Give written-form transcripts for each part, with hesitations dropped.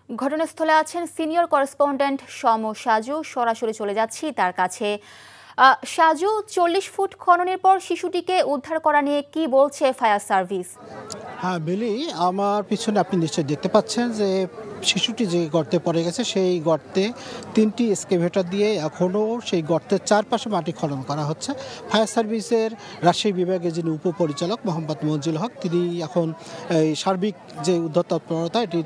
ঘটনাস্থলে আছেন senior correspondent সম সাজু। সরাসরি চলে যাচ্ছি তার কাছে। সাজু, 40 ফুট খননের পর শিশুটিকে উদ্ধার করা নিয়ে কি বলছে ফায়ার সার্ভিস? হ্যাঁ মিলি, আমার পিছনে আপনি নিশ্চয়ই দেখতে পাচ্ছেন যে শিশুটি যে গর্তে পড়ে গেছে, সেই গর্তে 3টি এক্সকেভেটর দিয়ে এখনও সেই গর্তের চারপাশে মাটি খনন করা হচ্ছে। ফায়ার সার্ভিসের রাজশাহী বিভাগের যিনি উপপরিচালক মোহাম্মদ মঞ্জিল হক, তিনি এখন এই সার্বিক যে উদ্ধার তৎপরতা এটি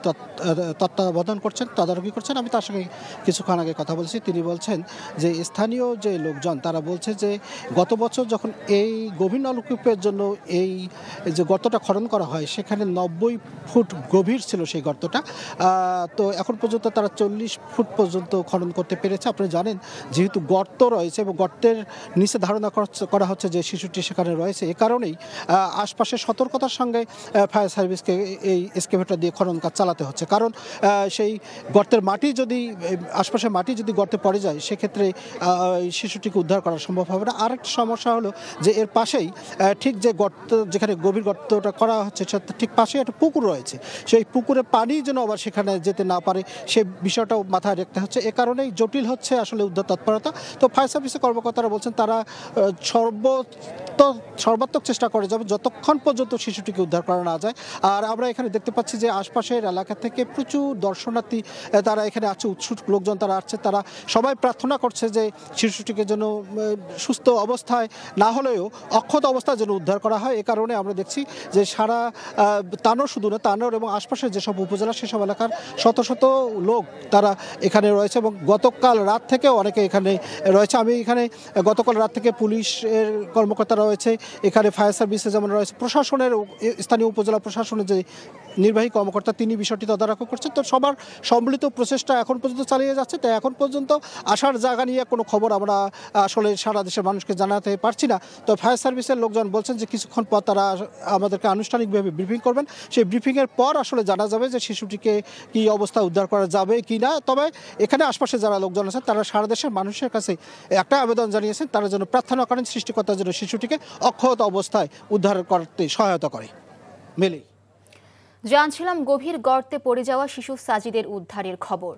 তত্ত্বাবধান করছেন, তদারকি করছেন। আমি তার সঙ্গে কিছুক্ষণ আগে কথা বলছি। তিনি বলছেন যে স্থানীয় যে লোকজন তারা বলছে যে গত বছর যখন এই গভীর নলকূপের জন্য এই যে গর্তটা খনন করা হয়, সেখানে 90 ফুট গভীর ছিল সেই গর্তটা। তো এখন পর্যন্ত তারা 40 ফুট পর্যন্ত খনন করতে পেরেছে। আপনি জানেন, যেহেতু গর্ত রয়েছে এবং গর্তের নিচে ধারণা করা হচ্ছে যে শিশুটি সেখানে রয়েছে, এ কারণেই আশপাশে সতর্কতার সঙ্গে ফায়ার সার্ভিসকে এই এক্সকেভেটর দিয়ে খনন কাজ চালাতে হচ্ছে। কারণ সেই গর্তের মাটি যদি আশপাশে মাটি যদি গর্তে পড়ে যায়, সেক্ষেত্রে শিশুটিকে উদ্ধার করা সম্ভব হবে না। আরেকটা সমস্যা হলো যে এর পাশেই ঠিক যে গর্ত, যেখানে গভীর গর্তটা করা হচ্ছে, ঠিক পাশে একটা পুকুর রয়েছে। সেই পুকুরে পানি যেন আবার সেখানে যেতে না পারে, সে বিষয়টাও মাথায় রাখতে হচ্ছে। এ কারণেই জটিল হচ্ছে আসলে উদ্ধার তৎপরতা। তো ফায়ার সার্ভিসের কর্মকর্তারা বলছেন তারা সর্বাত্মক চেষ্টা করে যাবে যতক্ষণ পর্যন্ত শিশুটিকে উদ্ধার করা না যায়। আর আমরা এখানে দেখতে পাচ্ছি যে আশপাশের এলাকা থেকে প্রচুর দর্শনার্থী তারা এখানে আছে, উৎসুক লোকজন তারা আসছে। তারা সবাই প্রার্থনা করছে যে শিশুটিকে যেন সুস্থ অবস্থায় না হলেও অক্ষত অবস্থায় যেন উদ্ধার করা হয়। এ কারণে আমরা দেখছি যে সারা তানোর, শুধু না তানোর এবং আশপাশের যেসব উপজেলা, সেসব এলাকার শত শত লোক তারা এখানে রয়েছে এবং গতকাল রাত থেকেও অনেকে এখানে রয়েছে। আমি এখানে গতকাল রাত থেকে পুলিশের কর্মকর্তা রয়েছে, এখানে ফায়ার সার্ভিসে যেমন রয়েছে, প্রশাসনের স্থানীয় উপজেলা প্রশাসনের যে নির্বাহী কর্মকর্তা, তিনি বিষয়টি তদারকি করছেন। তো সবার সম্মিলিত প্রচেষ্টা এখন পর্যন্ত চালিয়ে যাচ্ছে। তাই এখন পর্যন্ত আসার জায়গা নিয়ে কোনো খবর আমরা আসলে সারা দেশের মানুষকে জানাতে পারছি না। তো ফায়ার সার্ভিসের লোকজন বলছেন যে কিছুক্ষণ পর তারা আমাদেরকে আনুষ্ঠানিকভাবে ব্রিফিং করবেন। সেই ব্রিফিংয়ের পর আসলে জানা যাবে যে শিশুটিকে কী অবস্থা উদ্ধার করা যাবে কি না। তবে এখানে আশপাশে যারা লোকজন আছেন তারা সারা দেশের মানুষের কাছে একটা আবেদন জানিয়েছেন, তারা যেন প্রার্থনা করেন সৃষ্টিকর্তা যেন শিশুটিকে অক্ষত অবস্থায় উদ্ধার করতে সহায়তা করে। মেলি, জানছিলাম গভীর গর্তে পড়ে যাওয়া শিশু সাজিদের উদ্ধারের খবর।